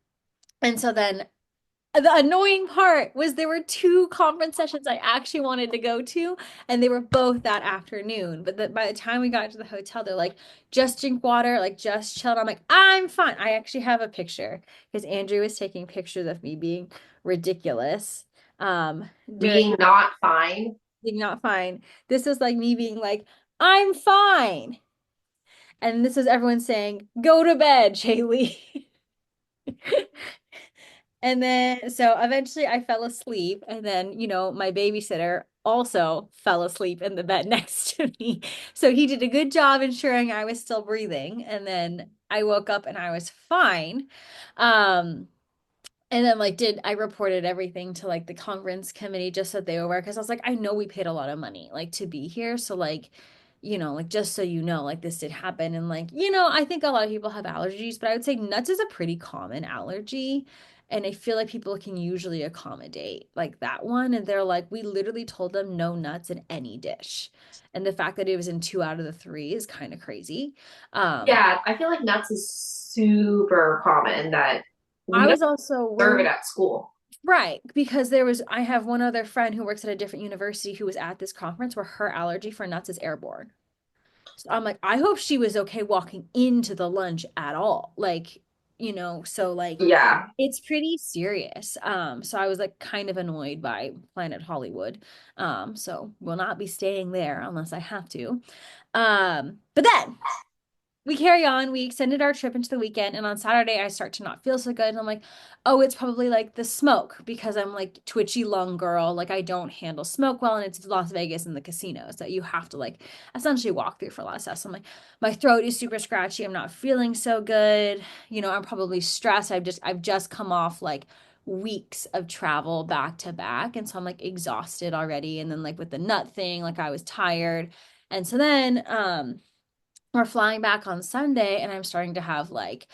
and so then the annoying part was there were two conference sessions I actually wanted to go to, and they were both that afternoon. But by the time we got to the hotel, they're like, just drink water, like just chill. And I'm like, I'm fine. I actually have a picture because Andrew was taking pictures of me being ridiculous. During Being not fine. being not fine. This is like me being like, I'm fine. And this is everyone saying, go to bed, Shaylee. And then, so eventually I fell asleep. And then, my babysitter also fell asleep in the bed next to me. So he did a good job ensuring I was still breathing. And then I woke up and I was fine. Um, and then like did I reported everything to like the conference committee just so they were aware because I was like, I know we paid a lot of money like to be here. So like, like just so you know, like this did happen. And like, I think a lot of people have allergies, but I would say nuts is a pretty common allergy. And I feel like people can usually accommodate like that one. And they're like, we literally told them no nuts in any dish. And the fact that it was in two out of the three is kind of crazy. Um, Yeah, I feel like nuts is super common that we I don't was also serve it worried. at school. Right, because I have one other friend who works at a different university who was at this conference where her allergy for nuts is airborne. So I'm like, I hope she was okay walking into the lunch at all. Like, so like Yeah. it's pretty serious. So I was like kind of annoyed by Planet Hollywood. So will not be staying there unless I have to. But then we carry on. We extended our trip into the weekend, and on Saturday, I start to not feel so good. And I'm like, oh, it's probably like the smoke because I'm like twitchy lung girl. Like, I don't handle smoke well, and it's Las Vegas and the casinos that you have to like essentially walk through for a lot of stuff. So I'm like, my throat is super scratchy. I'm not feeling so good. I'm probably stressed. I've just come off like weeks of travel back to back. And so I'm like exhausted already. And then like with the nut thing, like I was tired. And so then, we're flying back on Sunday and I'm starting to have like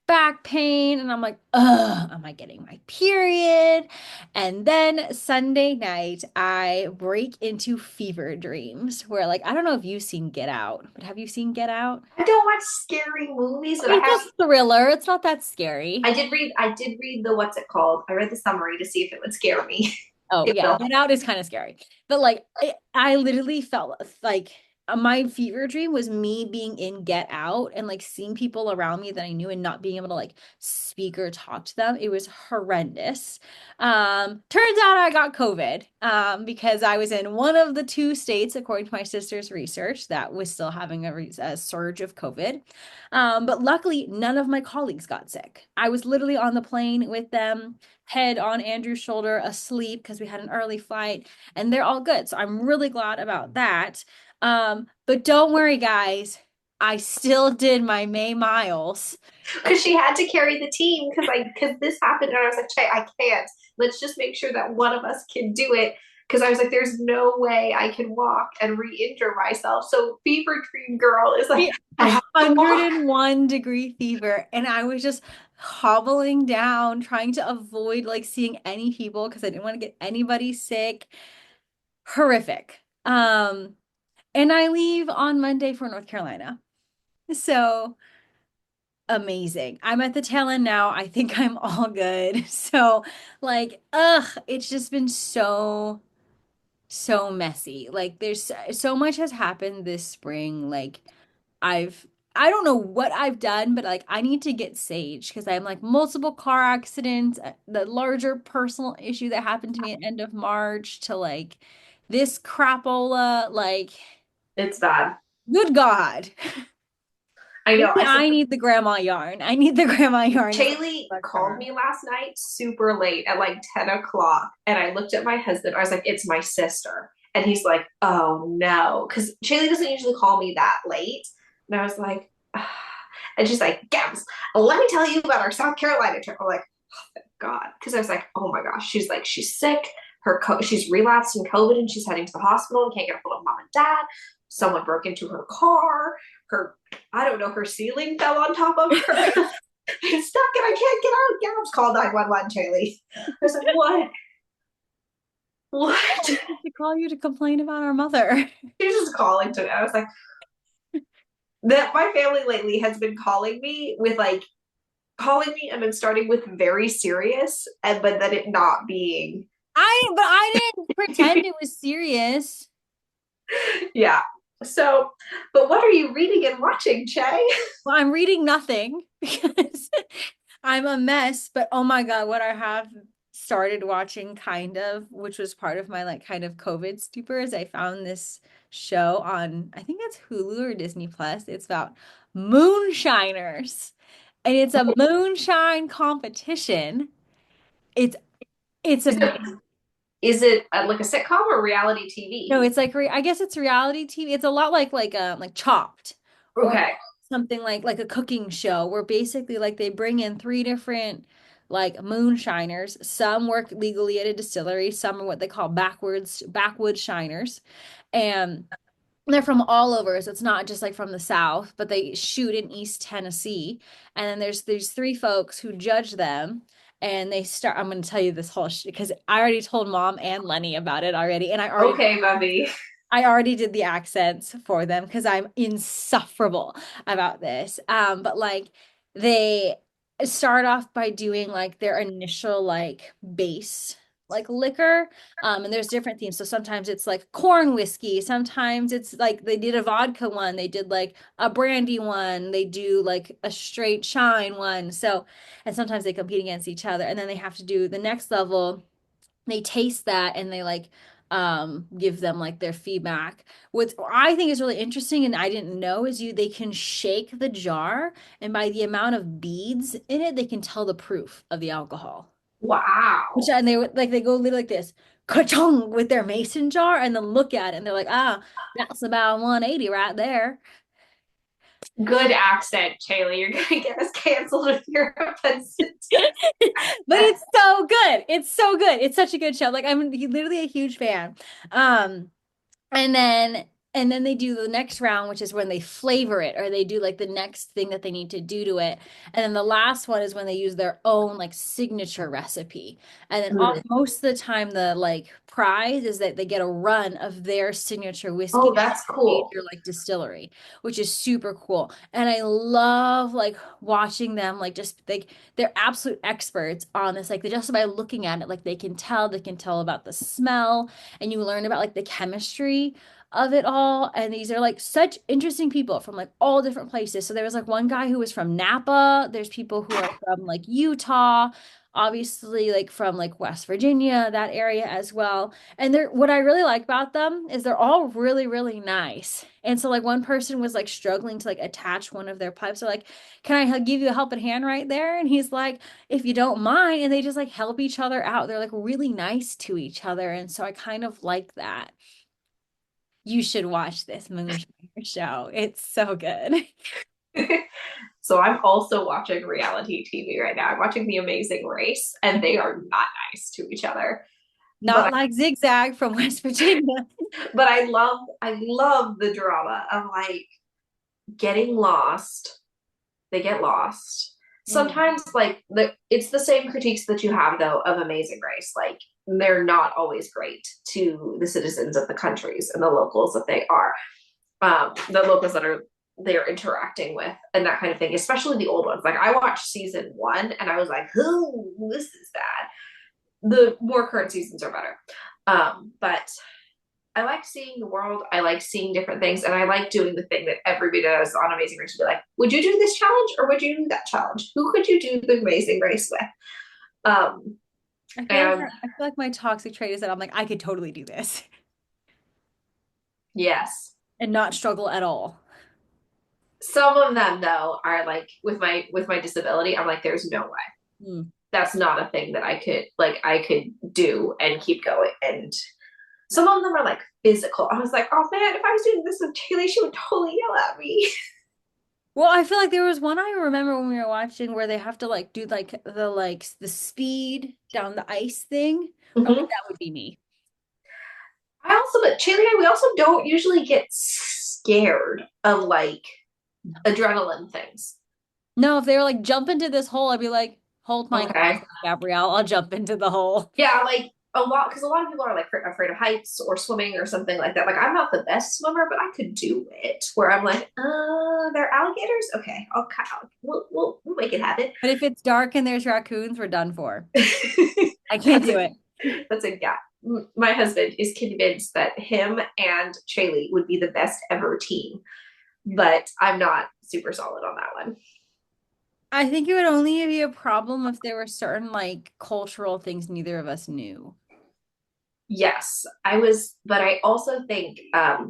back pain and I'm like, ugh, am I getting my period? And then Sunday night, I break into fever dreams where like, I don't know if you've seen Get Out, but have you seen Get Out? I don't watch scary movies, but I It's have a thriller. It's not that scary. I did read the what's it called? I read the summary to see if it would scare me. Oh It yeah, will. Get Out is kind of scary. But like I literally felt like my fever dream was me being in Get Out and like seeing people around me that I knew and not being able to like speak or talk to them. It was horrendous. Turns out I got COVID because I was in one of the two states, according to my sister's research, that was still having a surge of COVID. But luckily, none of my colleagues got sick. I was literally on the plane with them, head on Andrew's shoulder, asleep because we had an early flight, and they're all good. So I'm really glad about that. But don't worry, guys. I still did my May miles. Because she had to carry the team because this happened and I was like, Che, I can't. Let's just make sure that one of us can do it. Because I was like, there's no way I can walk and re-injure myself. So Fever Dream Girl is like, I have to walk. 101-degree fever, and I was just hobbling down, trying to avoid like seeing any people because I didn't want to get anybody sick. Horrific. And I leave on Monday for North Carolina. So amazing. I'm at the tail end now. I think I'm all good. So, like, it's just been so messy. Like, there's so much has happened this spring. Like, I've I don't know what I've done, but like I need to get sage because I'm like multiple car accidents, the larger personal issue that happened to me at end of March to like this crapola, like It's bad. good God. I know. Maybe I need the grandma yarn. I need the grandma yarn instead Shaylee of called car. me last night super late at like 10 o'clock. And I looked at my husband. I was like, it's my sister. And he's like, oh no. Because Shaylee doesn't usually call me that late. And I was like, ah. And she's like, Gabs, let me tell you about our South Carolina trip. I'm like, oh, thank God. Because I was like, oh my gosh. She's like, she's sick. She's relapsed in COVID and she's heading to the hospital and can't get a hold of mom and dad. Someone broke into her car. Her, I don't know, her ceiling fell on top of her. I'm stuck and I can't get out. Gabs, call 911, Shaylee. I was like, what? What? To call you to complain about our mother. She's just calling to me. I was like, that my family lately has been calling me with like calling me and then starting with very serious and but then it not being But I didn't pretend it was serious. yeah. So, but what are you reading and watching, Che? Well, I'm reading nothing because I'm a mess, but oh my God, what I have started watching kind of, which was part of my like kind of COVID stupor, is I found this show on, I think it's Hulu or Disney Plus. It's about moonshiners. And it's a moonshine competition. It's it's Is it amazing. like a sitcom or reality No, TV? it's like I guess it's reality TV. It's a lot like Chopped or Okay. something like a cooking show where basically like they bring in three different like moonshiners. Some work legally at a distillery, some are what they call backwoods shiners. And they're from all over, so it's not just like from the South, but they shoot in East Tennessee. And then there's these three folks who judge them. And they start, I'm going to tell you this whole because I already told mom and Lenny about it already. And Okay, Bubby. I already did the accents for them because I'm insufferable about this. But like they start off by doing like their initial like base like liquor. And there's different themes. So sometimes it's like corn whiskey, sometimes it's like they did a vodka one, they did like a brandy one, they do like a straight shine one. So and sometimes they compete against each other. And then they have to do the next level, they taste that and they like give them like their feedback. What I think is really interesting and I didn't know is they can shake the jar and by the amount of beads in it they can tell the proof of the alcohol. Which Wow. and they would like they go literally like this ka-chong with their mason jar and then look at it and they're like, ah, that's about 180 right there. Good accent, Shaylee. You're gonna get us canceled if you're offensive. But it's so good. It's so good. It's such a good show. Like I'm literally a huge fan. Um And then and then they do the next round, which is when they flavor it or they do like the next thing that they need to do to it. And then the last one is when they use their own like signature recipe. And then most of the time the like prize is that they get a run of their signature whiskey Oh, that's cool. major like distillery, which is super cool. And I love like watching them like just like they're absolute experts on this. Like they just by looking at it, like they can tell about the smell and you learn about like the chemistry of it all. And these are like such interesting people from like all different places. So there was like one guy who was from Napa. There's people who are from like Utah, obviously like from like West Virginia, that area as well. And they're what I really like about them is they're all really, really nice. And so like one person was like struggling to like attach one of their pipes. They're like, can I give you a helping hand right there? And he's like, if you don't mind. And they just like help each other out. They're like really nice to each other. And so I kind of like that. You should watch this Moonshine show. It's so good. So I'm also watching reality TV right now. I'm watching The Amazing Race, and they are not nice to each other. Not But like Zigzag from West Virginia. I love the drama of like getting lost. They get lost. Mm. Sometimes like it's the same critiques that you have though of Amazing Race. Like they're not always great to the citizens of the countries and the locals that they are. The locals that are they're interacting with and that kind of thing, especially the old ones. Like I watched season one and I was like, this is bad. The more current seasons are better. But I like seeing the world. I like seeing different things, and I like doing the thing that everybody does on Amazing Race. To be like, would you do this challenge or would you do that challenge? Who could you do the Amazing Race with? Um, and I feel like my toxic trait is that I'm like, I could totally do this yes, and not struggle at all. some of them though are like with my disability. I'm like, there's no way. Hmm. That's not a thing that I could do and keep going. And some of them are like physical. I was like, oh man, if I was doing this with Shaylee, she would totally yell at me. Well, I feel like there was one I remember when we were watching where they have to like do like the speed down the ice thing. I'm like, Mm-hmm. that would be me. But Shaylee and I, we also don't usually get scared of like adrenaline things. No, if they were like jump into this hole, I'd be like, hold my Okay. horses, Gabrielle. I'll jump into the hole. Yeah, like a lot, because a lot of people are like afraid of heights or swimming or something like that. Like I'm not the best swimmer, but I could do it. Where I'm like, they're alligators. Okay, we'll make it happen. But if it's dark and there's raccoons, we're done for. I can't That's do a it. that's a yeah. My husband is convinced that him and Shaylee would be the best ever team, but I'm not super solid on that one. I think it would only be a problem if there were certain like cultural things neither of us knew. Yes, but I also think, I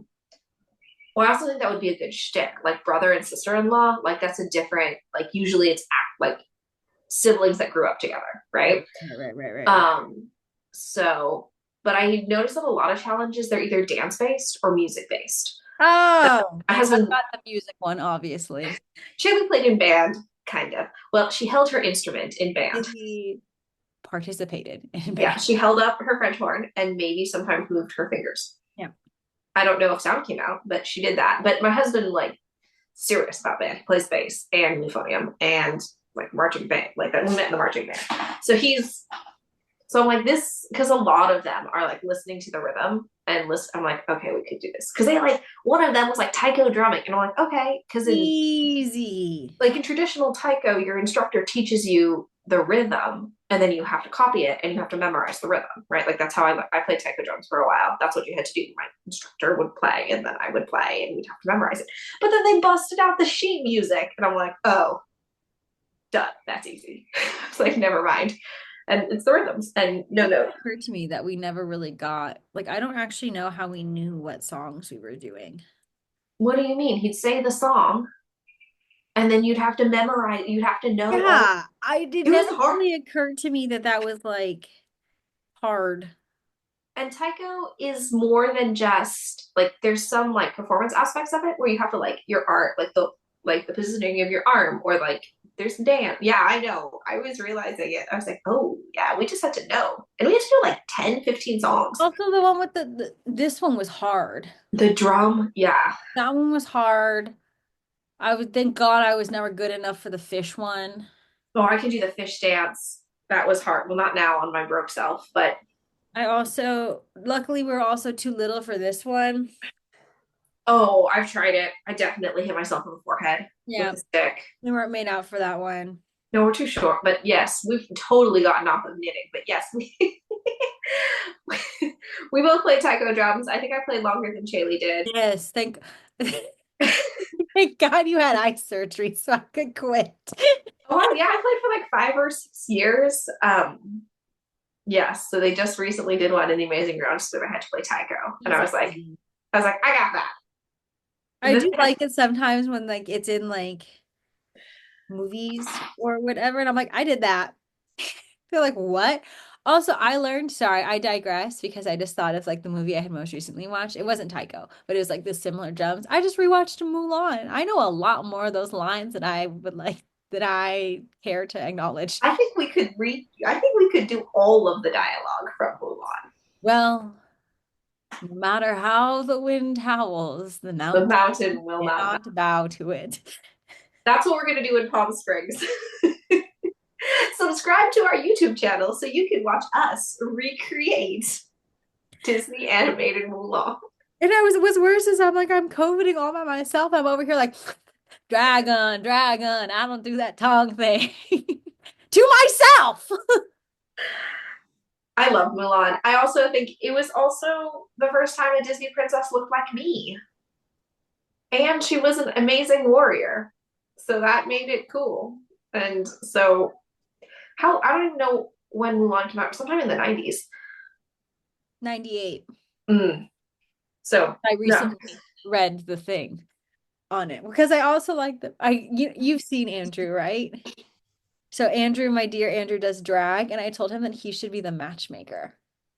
also think that would be a good shtick, like brother and sister-in-law. Like that's a different, like usually it's act like siblings that grew up together, right? Right. So, but I noticed that a lot of challenges they're either dance based or music based. Oh, My I've husband, got the music one, obviously. Shaylee played in band, kind of. Well, she held her instrument in band. He participated in Yeah, band. she held up her French horn and maybe sometimes moved her fingers. Yeah. I don't know if sound came out, but she did that. But my husband, like, serious about band. He plays bass and euphonium and like marching band, like that. We met in the marching band. So he's so I'm like this because a lot of them are like listening to the rhythm and listen. I'm like, okay, we could do this because they like one of them was like taiko drumming, and I'm like, okay, because Easy. in traditional taiko, your instructor teaches you the rhythm and then you have to copy it and you have to memorize the rhythm, right? Like that's how I played taiko drums for a while. That's what you had to do. My instructor would play and then I would play and we'd have to memorize it. But then they busted out the sheet music and I'm like, oh, done. That's easy. It's like never mind. And it's the rhythms and no It note. occurred to me that we never really got, like, I don't actually know how we knew what songs we were doing. What do you mean? He'd say the song and then you'd have to memorize. You'd have to know all. Yeah, I did It was never hard. really occurred to me that that was like hard. And taiko is more than just like there's some like performance aspects of it where you have to like your art, like the positioning of your arm, or like there's dance. Yeah, I know. I was realizing it. I was like, oh yeah, we just had to know. And we had to do like 10, 15 songs. Also, the one with this one was hard. The drum, yeah. That one was hard. I would thank God I was never good enough for the fish one. Oh, I can do the fish dance. That was hard. Well, not now on my broke self, but I also, luckily, we were also too little for this one. oh, I've tried it. I definitely hit myself in the forehead with Yeah, the stick. we weren't made out for that one. No, we're too short. But yes, we've totally gotten off of knitting. But yes, we both played taiko drums. I think I played longer than Shaylee did. Yes, thank God you had eye surgery so I could quit. Oh yeah, I played for like 5 or 6 years. Yes, so they just recently did one in the Amazing Ground, so I had to play taiko, and Easy. I was like, I got that. I This, do like it sometimes when like it's in like movies or whatever, and I'm like, I did that. They're like, what? Also, I learned, sorry, I digress because I just thought of like the movie I had most recently watched. It wasn't Taiko, but it was like the similar drums. I just rewatched Mulan. I know a lot more of those lines than I would like that I care to acknowledge. I think we could read. I think we could do all of the dialogue from Mulan. Well, no matter how the wind howls, the The mountain mountain will not. cannot bow to it. That's what we're gonna do in Palm Springs. Subscribe to our YouTube channel so you can watch us recreate Disney animated Mulan. And I was what's worse is I'm like I'm coveting all by myself. I'm over here like dragon, dragon. I don't do that tongue thing to myself. I love Mulan. I also think it was also the first time a Disney princess looked like me. And she was an amazing warrior. So that made it cool. And so how I don't even know when Mulan came out, sometime in the 90s. 98. Mm. So I no. recently read the thing on it because I also like the you've seen Andrew, right? So Andrew, my dear Andrew does drag, and I told him that he should be the matchmaker.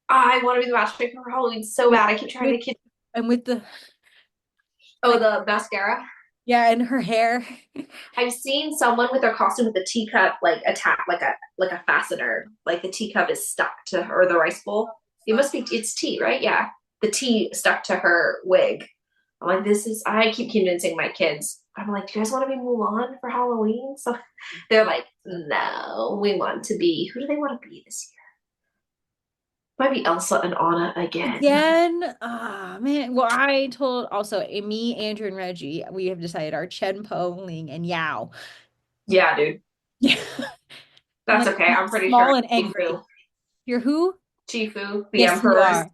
I want to be the matchmaker for Halloween so With bad. I keep trying with to kid. and with the Oh, like the mascara. yeah, and her hair. I've seen someone with their costume with a teacup like attached, like a fastener, like the teacup is stuck to her, or the rice bowl. It must be it's tea, right? Yeah, the tea stuck to her wig. I'm like, this is. I keep convincing my kids. I'm like, do you guys want to be Mulan for Halloween? So they're like, no, we want to be. Who do they want to be this year? Might be Elsa and Anna again. Again, ah man. Well, I told also me, Andrew, and Reggie, we have decided our Chen Po, Ling, and Yao. Yeah, dude, Yeah. I'm that's like okay. I'm pretty sure small and Chifu, angry. You're who? Chifu, the Yes, you emperor, are.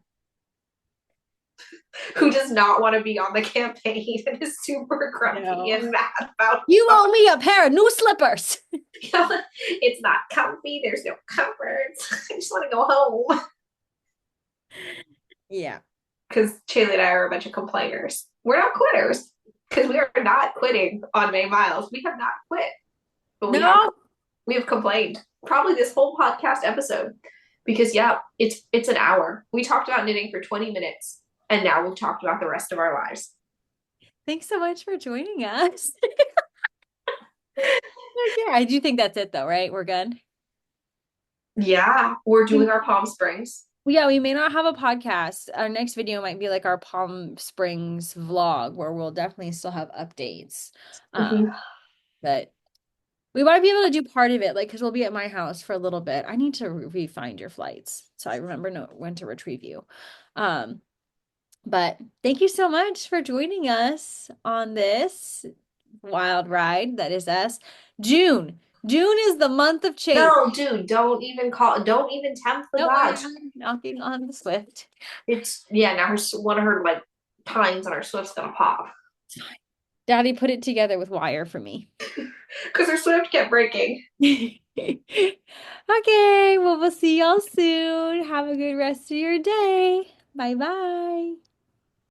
who does not want to be on the campaign and is super grumpy No. and mad about You stuff. owe me a pair of new slippers. It's not comfy. There's no comforts. I just want to go home. Yeah. Because Shaylee and I are a bunch of complainers. We're not quitters because we are not quitting on May Miles. We have not quit, but No, we have complained probably this whole podcast episode because yeah, it's an hour. We talked about knitting for 20 minutes and now we've talked about the rest of our lives. thanks so much for joining us. Yeah, I do think that's it though, right? We're good. Yeah, we're doing our Palm Springs. Yeah, we may not have a podcast. Our next video might be like our Palm Springs vlog where we'll definitely still have updates. Mm-hmm. But we want to be able to do part of it, like, because we'll be at my house for a little bit. I need to re-find your flights so I remember when to retrieve you. Um, but thank you so much for joining us on this wild ride that is us. June. June is the month of change. No, dude, don't even tempt the No, I gods. am knocking on the Swift. It's yeah. Now one of her like pines on her Swift's gonna pop Daddy put it together with wire for me. because her Swift kept breaking. Okay, well, we'll see y'all soon. Have a good rest of your day. Bye bye.